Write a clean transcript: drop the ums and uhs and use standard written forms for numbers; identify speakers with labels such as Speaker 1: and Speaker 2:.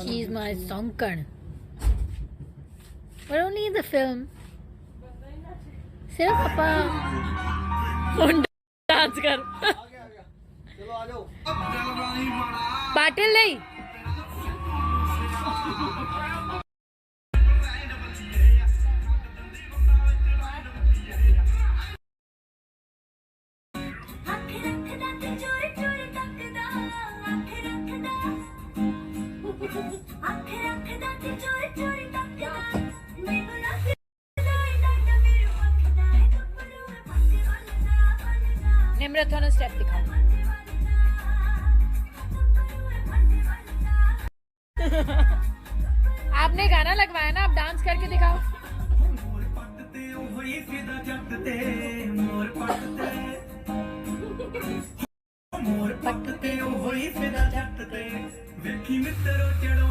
Speaker 1: She's my Sonkan. But only in the film. सिर्फ पापा dance कर पाटिल नहीं निम्रत होना स्टेप दिखाओ आपने गाना लगवाया ना, आप डांस करके दिखाओ। मोर पटते हुई फिदा जट ते वेखी मित्रो चढ़ो